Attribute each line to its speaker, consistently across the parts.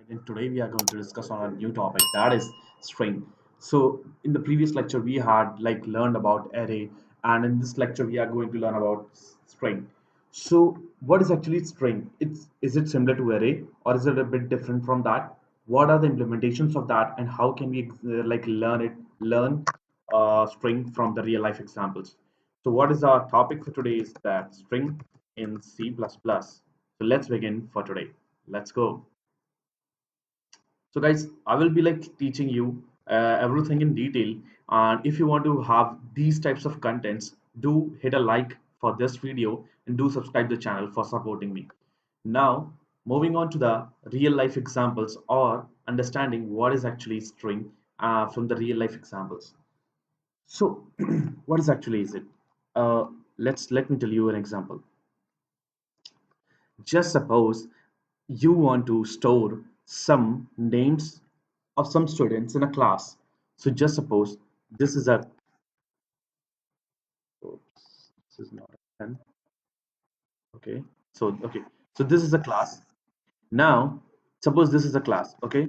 Speaker 1: And today we are going to discuss on a new topic that is string. So in the previous lecture we had learned about array, and in this lecture we are going to learn about string. So what is actually string? Is it similar to array or is it a bit different from that? What are the implementations of that, and how can we learn string from the real life examples? So what is our topic for today is that string in C++. So let's begin for today. Let's go. So guys, I will be teaching you everything in detail. And if you want to have these types of contents, do hit a like for this video and do subscribe the channel for supporting me. Now, moving on to the real life examples or understanding what is actually string from the real life examples. So, what is it? Uh, let me tell you an example. Just suppose you want to store some names of some students in a class. So just suppose this is a oops, this is not a pen. Okay. So this is a class. Now suppose this is a class. Okay.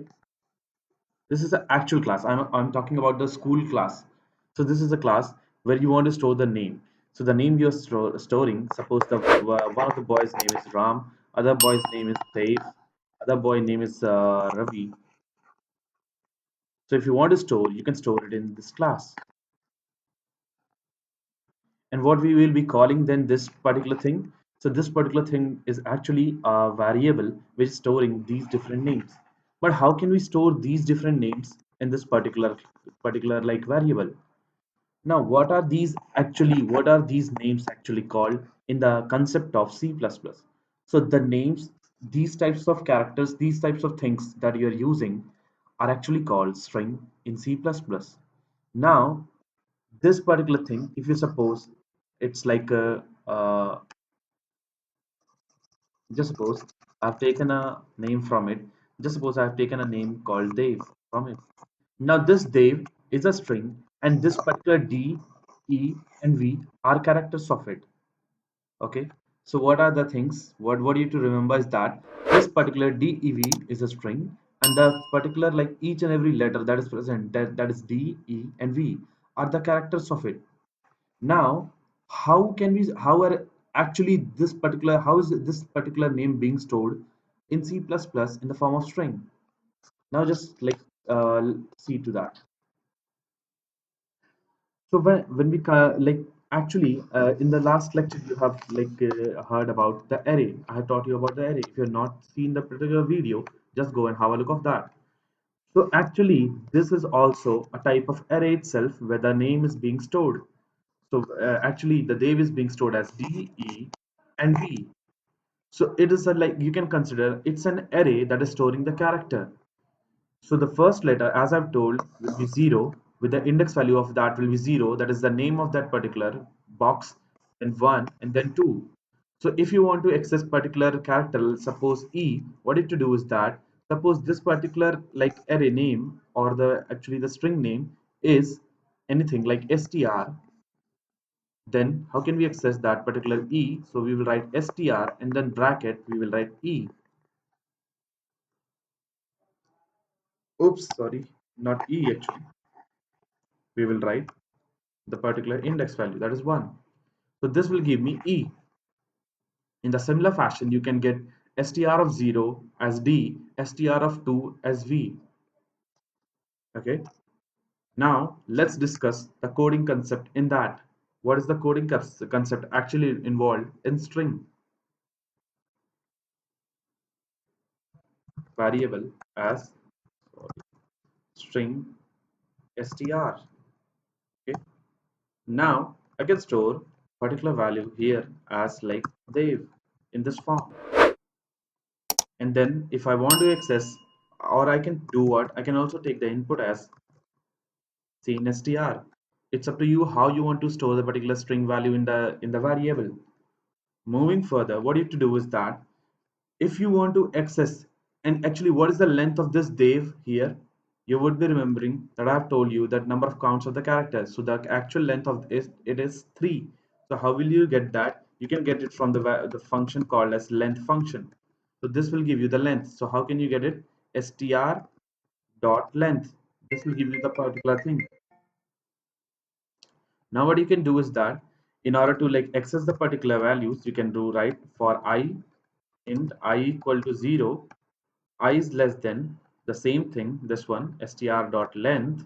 Speaker 1: This is an actual class. I'm talking about the school class. So this is a class where you want to store the name. So the name you're storing, suppose the one of the boys' name is Ram, other boy's name is Dave, other boy name is Ravi. So if you want to store, you can store it in this class. And what we will be calling then this particular thing. So this particular thing is actually a variable which is storing these different names. But how can we store these different names in this particular variable? Now, what are these names actually called in the concept of C++? So the names, these types of characters, these types of things that you're using are actually called string in C++. Now, this particular thing, if you suppose it's like a, just suppose I've taken a name from it. Just suppose I've taken a name called Dave from it. Now this Dave is a string, and this particular D, E, and V are characters of it. Okay. So what are the things? What you to remember is that this particular D, E, V is a string, and the particular each and every letter that is present, that is D, E, and V are the characters of it. Now, how are actually how is this particular name being stored in C++ in the form of string? Now just see to that. So when we actually in the last lecture you have heard about the array. I have taught you about the array. If you're not seen the particular video, just go and have a look of that. So actually, this is also a type of array itself where the name is being stored. So actually, the Dave is being stored as D, E, and V. So it is you can consider it's an array that is storing the character. So the first letter, as I've told, will be 0, with the index value of that will be 0. That is the name of that particular box, then 1, and then 2. So if you want to access particular character, suppose E, what you have to do is that suppose this particular array name or the actually the string name is anything like str, then how can we access that particular E? So we will write str and then bracket we will write E. Oops, sorry, not E actually. We will write the particular index value, that is 1. So this will give me E. In the similar fashion, you can get str of 0 as D, str of 2 as V. Okay. Now let's discuss the coding concept in that. What is the coding concept actually involved in string? Variable as string str. Okay. Now I can store particular value here as Dave in this form. And then if I want to access, or I can do what, I can also take the input as seen str. It's up to you how you want to store the particular string value in the variable. Moving further, what you have to do is that if you want to access, and actually what is the length of this Dave here, you would be remembering that I have told you that number of counts of the characters. So the actual length of it is 3. So how will you get that? You can get it from the function called as length function. So this will give you the length. So how can you get it? str dot length. This will give you the particular thing. Now what you can do is that in order to like access the particular values, you can do right for I int I equal to 0, I is less than the same thing, this one str dot length.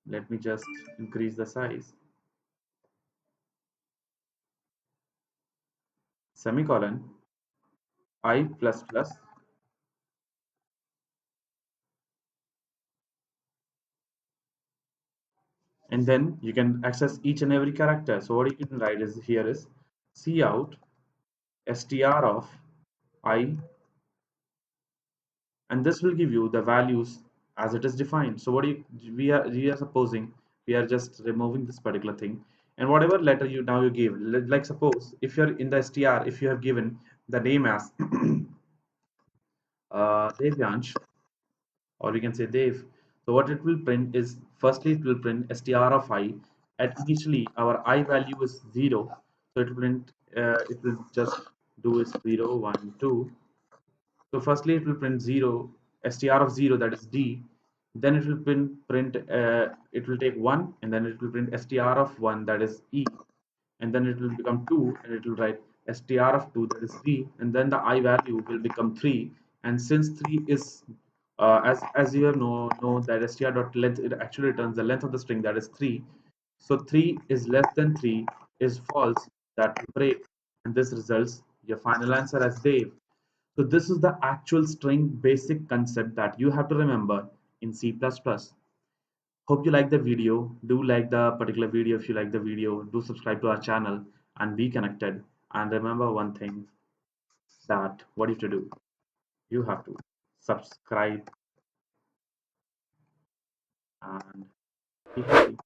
Speaker 1: Let me just increase the size. Semicolon I plus plus, and then you can access each and every character. So what you can write is here is cout str of I, and this will give you the values as it is defined. So what we are supposing we are just removing this particular thing, and whatever letter you now you give, like suppose if you're in the str, if you have given the name as Devyansh, or we can say Dev. So what it will print is, firstly it will print str of I. At initially our I value is 0, so it will just do is 0 1 2. So firstly it will print 0, str of 0, that is D. Then it will it will take 1, and then it will print str of 1, that is E. And then it will become 2, and it will write str of 2, that is V. And then the I value will become 3. And since 3 is as you have know that str dot length, it actually returns the length of the string, that is 3. So 3 is less than 3 is false, that will break, and this results your final answer as Dave. So this is the actual string basic concept that you have to remember in C++. Hope you like the video. Do like the particular video. If you like the video, do subscribe to our channel and be connected. And remember one thing, that what you have to do? You have to subscribe and be happy.